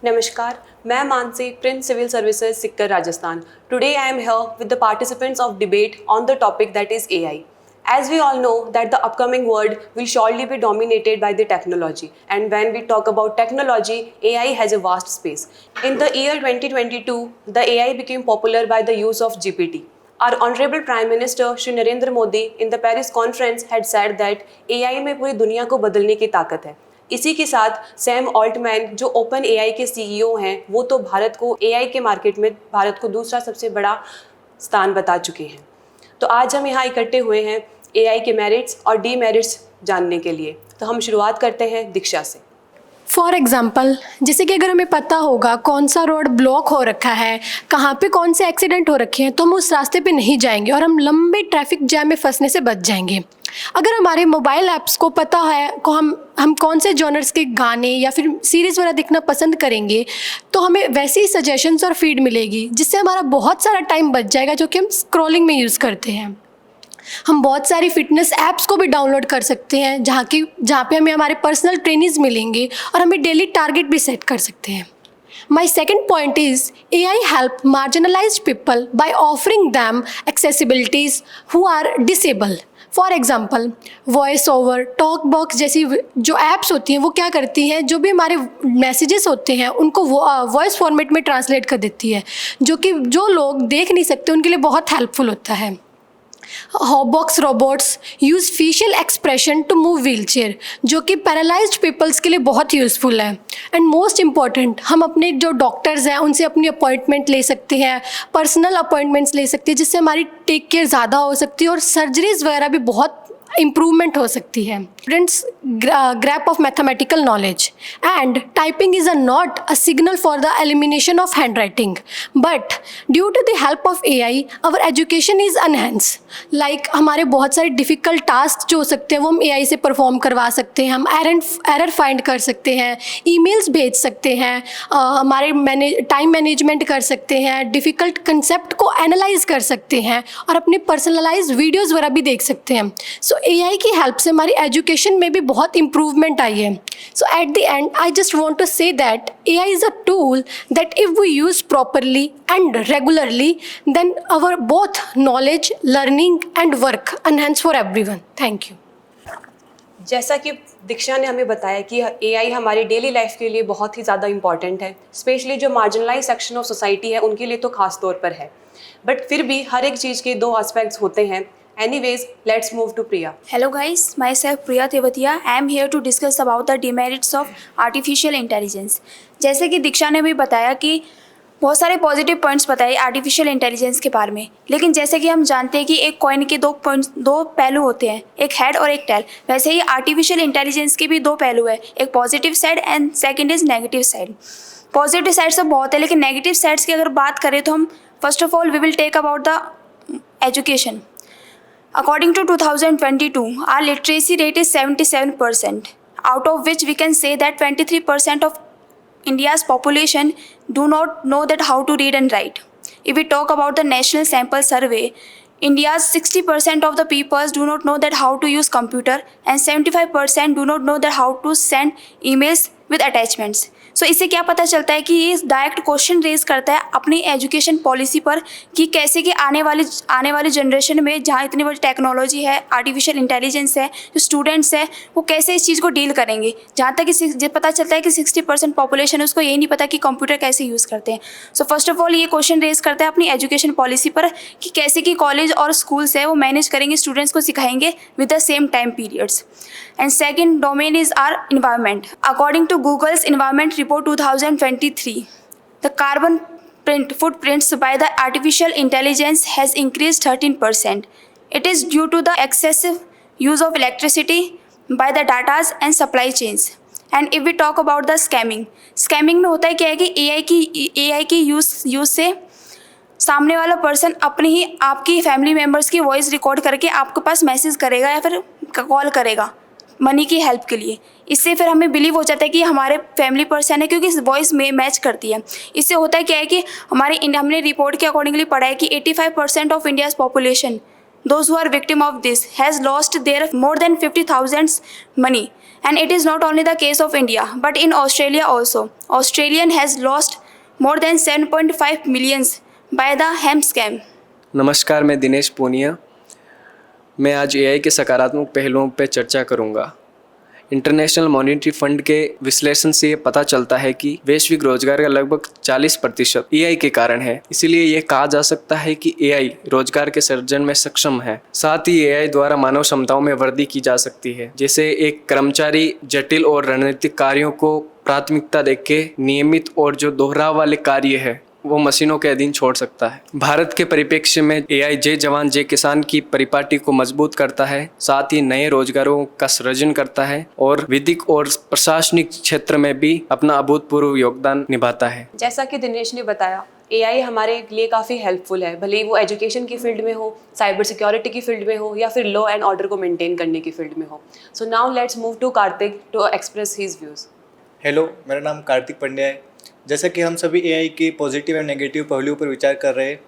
Namaskar, मैं Mansi, Prince Civil Services, Sikar, Rajasthan. Today I am here with the participants of debate on the topic that is AI. As we all know that the upcoming world will surely be dominated by the technology, and when we talk about technology, AI has a vast space. In the year 2022, the AI became popular by the use of GPT. Our Honorable Prime Minister Shri Narendra Modi in the Paris conference had said that AI में पूरी दुनिया को बदलने की ताकत है. इसी के साथ सैम ऑल्टमैन जो ओपन एआई के सीईओ हैं वो तो भारत को एआई के मार्केट में भारत को दूसरा सबसे बड़ा स्थान बता चुके हैं. तो आज हम यहाँ इकट्ठे हुए हैं एआई के मेरिट्स और डीमेरिट्स जानने के लिए. तो हम शुरुआत करते हैं दीक्षा से. फॉर एग्ज़ाम्पल, जैसे कि अगर हमें पता होगा कौन सा रोड ब्लॉक हो रखा है, कहाँ पे कौन से एक्सीडेंट हो रखे हैं, तो हम उस रास्ते पे नहीं जाएंगे और हम लंबे ट्रैफिक जैम में फंसने से बच जाएंगे. अगर हमारे मोबाइल ऐप्स को पता है को हम कौन से जॉनर्स के गाने या फिर सीरीज़ वगैरह देखना पसंद करेंगे, तो हमें वैसी ही सजेशंस और फीड मिलेगी जिससे हमारा बहुत सारा टाइम बच जाएगा जो कि हम स्क्रॉलिंग में यूज़ करते हैं. हम बहुत सारी फिटनेस ऐप्स को भी डाउनलोड कर सकते हैं जहाँ पे हमें हमारे पर्सनल ट्रेनर्स मिलेंगे और हमें डेली टारगेट भी सेट कर सकते हैं. My second point is AI help marginalized people by offering them accessibilities who are disabled. For example, voice over, talk box जैसी जो ऐप्स होती हैं वो क्या करती हैं, जो भी हमारे मैसेजेस होते हैं उनको वॉइस फॉर्मेट में ट्रांसलेट कर देती है, जो कि जो लोग देख नहीं सकते उनके लिए बहुत हेल्पफुल होता है. Hobox robots use facial expression to move wheelchair, जो कि पैरालाइज्ड पीपल्स के लिए बहुत यूज़फुल है. एंड मोस्ट इम्पॉर्टेंट, हम अपने जो डॉक्टर्स हैं उनसे अपनी अपॉइंटमेंट ले सकते हैं, पर्सनल अपॉइंटमेंट्स ले सकते हैं, जिससे हमारी टेक केयर ज़्यादा हो सकती है और सर्जरीज वगैरह भी बहुत इम्प्रूवमेंट हो सकती है. Students grasp of mathematical knowledge and typing is not a signal for the elimination of handwriting, but due to the help of AI our education is enhance. Like हमारे बहुत सारे difficult task जो हो सकते हैं वो हम AI से परफॉर्म करवा सकते हैं, हम एरर फाइंड कर सकते हैं, ईमेल्स भेज सकते हैं, हमारे टाइम मैनेजमेंट कर सकते हैं, डिफ़िकल्ट कंसेप्ट को एनालाइज कर सकते हैं और अपने पर्सनलाइज्ड वीडियोज़ वगैरह भी देख सकते हैं. सो AI की हेल्प से हमारी एजुकेशन में भी बहुत इम्प्रूवमेंट आई है. So at the end I just want to say that AI is a tool that if we use properly and regularly then our both knowledge, learning and work enhance for everyone. Thank you. जैसा कि दीक्षा ने हमें बताया कि AI हमारी daily life के लिए बहुत ही ज़्यादा इंपॉर्टेंट है, स्पेशली जो मार्जिनलाइज सेक्शन ऑफ सोसाइटी है उनके लिए तो खास तौर पर है. बट फिर भी हर एक चीज़ के दो एस्पेक्ट्स होते हैं. Anyways, let's move to Priya. Hello guys, myself Priya Tevatia. I am here to discuss about the demerits of artificial intelligence. जैसे कि दीक्षा ने भी बताया कि बहुत सारे पॉजिटिव पॉइंट्स बताए आर्टिफिशियल इंटेलिजेंस के बारे में, लेकिन जैसे कि हम जानते हैं कि एक कॉइन के दो पहलू होते हैं, एक हेड और एक टेल. वैसे ही आर्टिफिशियल इंटेलिजेंस के भी दो पहलू है, एक positive side and second is negative side. Positive side तो बहुत है, लेकिन नेगेटिव साइड्स की अगर बात करें तो हम first of all we will take about the education. According to 2022, our literacy rate is 77%, out of which we can say that 23% of India's population do not know that how to read and write. If we talk about the national sample survey, India's 60% of the people do not know that how to use computer and 75% do not know that how to send emails with attachments. सो इससे क्या पता चलता है कि ये direct question raise करता है अपनी एजुकेशन पॉलिसी पर कि कैसे कि आने वाली जनरेशन में जहाँ इतनी बड़ी टेक्नोलॉजी है, आर्टिफिशियल इंटेलिजेंस है, जो स्टूडेंट्स है वो कैसे इस चीज़ को डील करेंगे. जहाँ तक कि पता चलता है कि 60% पॉपुलेशन है उसको यही नहीं पता कि कंप्यूटर कैसे यूज़ करते हैं. सो फर्स्ट ऑफ ऑल ये क्वेश्चन रेज करता है अपनी एजुकेशन पॉलिसी पर कि कैसे कि कॉलेज और स्कूल्स है वो मैनेज करेंगे, स्टूडेंट्स को सिखाएंगे with the same time periods. And second domain is our environment. According to Google's Environment Report 2023, the carbon footprints by the artificial intelligence has increased 13%. It is due to the excessive use of electricity by the data and supply chains. And if we talk about the scamming में होता है क्या है कि AI की use से सामने वाला पर्सन अपनी ही आपकी फैमिली मेम्बर्स की वॉइस रिकॉर्ड करके आपके पास मैसेज करेगा या फिर कॉल करेगा मनी की हेल्प के लिए. इससे फिर हमें बिलीव हो जाता है कि हमारे फैमिली पर्सन है क्योंकि इस वॉइस में मैच करती है. इससे होता है क्या है कि हमने रिपोर्ट के अकॉर्डिंगली पढ़ा है कि 85% of India's population, those who are victim of this, has lost their more than 50,000 money And it is not only the case of India, but in Australia also. Australian has lost more than 7.5 millions by the hemp scam. नमस्कार, मैं दिनेश पूनिया। मैं आज AI के सकारात्मक पहलुओं पर चर्चा करूंगा। इंटरनेशनल मॉनेटरी फंड के विश्लेषण से ये पता चलता है कि वैश्विक रोजगार का लगभग 40% एआई के कारण है। इसीलिए ये कहा जा सकता है कि एआई रोजगार के सृजन में सक्षम है। साथ ही एआई द्वारा मानव क्षमताओं में वृद्धि की जा सकती है। जैसे एक कर्मचारी जटिल और रणनीतिक कार्यों को प्राथमिकता देके नियमित और जो दोहराव वाले कार्य है वो मशीनों के अधीन छोड़ सकता है। भारत के परिप्रेक्ष्य में एआई जय जवान जय किसान की परिपाटी को मजबूत करता है, साथ ही नए रोजगारों का सृजन करता है और विधिक और प्रशासनिक क्षेत्र में भी अपना अभूतपूर्व योगदान निभाता है। जैसा कि दिनेश ने बताया, एआई हमारे लिए काफ़ी हेल्पफुल है, भले ही वो एजुकेशन की फील्ड में हो, साइबर सिक्योरिटी की फील्ड में हो या फिर लॉ एंड ऑर्डर को मेंटेन करने की फील्ड में हो। So now let's move to Kartik to express his views. Hello, मेरा नाम कार्तिक पंड्या है। जैसा कि हम सभी एआई के पॉजिटिव एंड नेगेटिव पहलुओं पर विचार कर रहे हैं,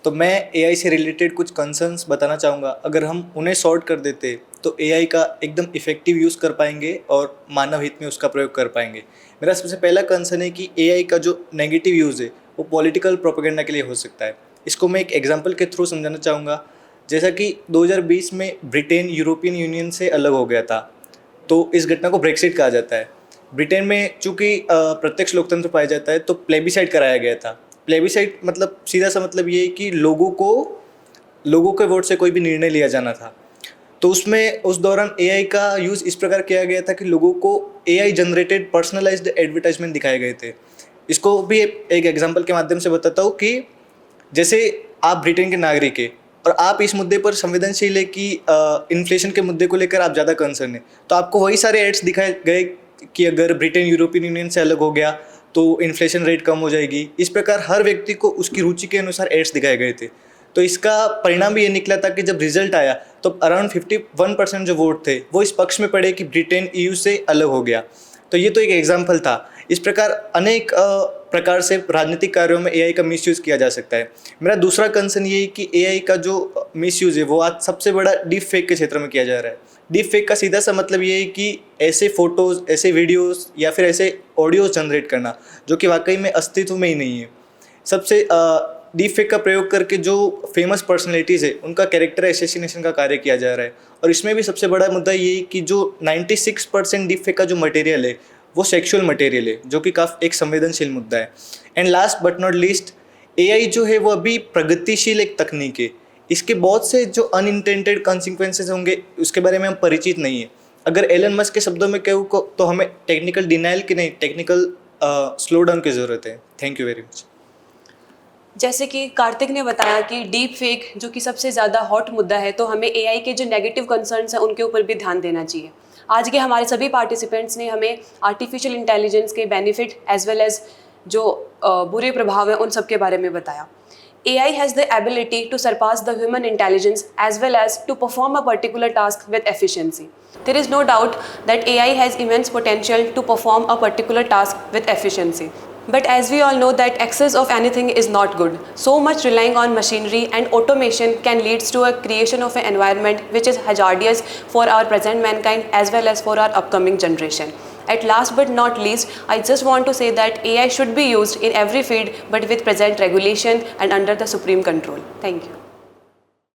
तो मैं एआई से रिलेटेड कुछ कंसर्न्स बताना चाहूँगा। अगर हम उन्हें सॉर्ट कर देते तो एआई का एकदम इफ़ेक्टिव यूज़ कर पाएंगे और मानव हित में उसका प्रयोग कर पाएंगे। मेरा सबसे पहला कंसर्न है कि एआई का जो नेगेटिव यूज़ है वो पॉलिटिकल प्रोपेगेंडा के लिए हो सकता है। इसको मैं एक एग्जांपल के थ्रू समझाना चाहूँगा। जैसा कि 2020 में ब्रिटेन यूरोपियन यूनियन से अलग हो गया था, तो इस घटना को ब्रेक्सिट कहा जाता है। ब्रिटेन में चूँकि प्रत्यक्ष लोकतंत्र पाया जाता है, तो प्लेबिसाइट कराया गया था। प्लेबिसाइट मतलब सीधा सा मतलब ये है कि लोगों के वोट से कोई भी निर्णय लिया जाना था। तो उसमें उस दौरान एआई का यूज़ इस प्रकार किया गया था कि लोगों को एआई जनरेटेड पर्सनलाइज्ड एडवर्टाइजमेंट दिखाए गए थे। इसको भी एक एग्जांपल के माध्यम से बताता हूँ कि जैसे आप ब्रिटेन के नागरिक है और आप इस मुद्दे पर संवेदनशील है कि इन्फ्लेशन के मुद्दे को लेकर आप ज़्यादा कंसर्न है, तो आपको वही सारे एड्स दिखाए गए कि अगर ब्रिटेन यूरोपियन यूनियन से अलग हो गया तो इन्फ्लेशन रेट कम हो जाएगी। इस प्रकार हर व्यक्ति को उसकी रुचि के अनुसार एड्स दिखाए गए थे। तो इसका परिणाम भी ये निकला था कि जब रिजल्ट आया तो अराउंड 51% जो वोट थे वो इस पक्ष में पड़े कि ब्रिटेन ईयू से अलग हो गया। तो ये तो एक एग्जाम्पल था। इस प्रकार अनेक प्रकार से राजनीतिक कार्यों में एआई का मिसयूज़ किया जा सकता है। मेरा दूसरा कंसर्न ये है कि एआई का जो मिसयूज़ है वो आज सबसे बड़ा डीप फेक के क्षेत्र में किया जा रहा है। डीप फेक का सीधा सा मतलब ये है कि ऐसे फ़ोटोज़, ऐसे वीडियोज़ या फिर ऐसे ऑडियोज़ जनरेट करना जो कि वाकई में अस्तित्व में ही नहीं है। सबसे डीप फेक का प्रयोग करके जो फेमस पर्सनैलिटीज़ है उनका कैरेक्टर एसेसिनेशन का कार्य किया जा रहा है। और इसमें भी सबसे बड़ा मुद्दा ये है कि जो 96% डीप फेक का जो मटेरियल है वो सेक्सुअल मटेरियल है, जो कि काफ़ी एक संवेदनशील मुद्दा है। And last but not least, AI जो है वो अभी प्रगतिशील एक तकनीक है। इसके बहुत से जो अनइंटेंडेड कॉन्सिक्वेंसेज होंगे उसके बारे में हम परिचित नहीं है। अगर एलन मस्क के शब्दों में कहूँ तो हमें टेक्निकल डिनाइल की नहीं, टेक्निकल स्लो डाउन की ज़रूरत है। Thank you very much. जैसे कि कार्तिक ने बताया कि डीप फेक जो कि सबसे ज़्यादा हॉट मुद्दा है, तो हमें एआई के जो नेगेटिव कंसर्न्स हैं उनके ऊपर भी ध्यान देना चाहिए। आज के हमारे सभी पार्टिसिपेंट्स ने हमें आर्टिफिशियल इंटेलिजेंस के बेनिफिट एज वेल एज जो बुरे प्रभाव हैं उन सब के बारे में बताया। AI has the ability to surpass the human intelligence as well as to perform a particular task with efficiency. There is no doubt that AI has immense potential to perform a particular task with efficiency. But as we all know that excess of anything is not good. So much relying on machinery and automation can lead to a creation of an environment which is hazardous for our present mankind as well as for our upcoming generation. At last but not least, I just want to say that AI should be used in every field but with present regulation and under the supreme control. Thank you.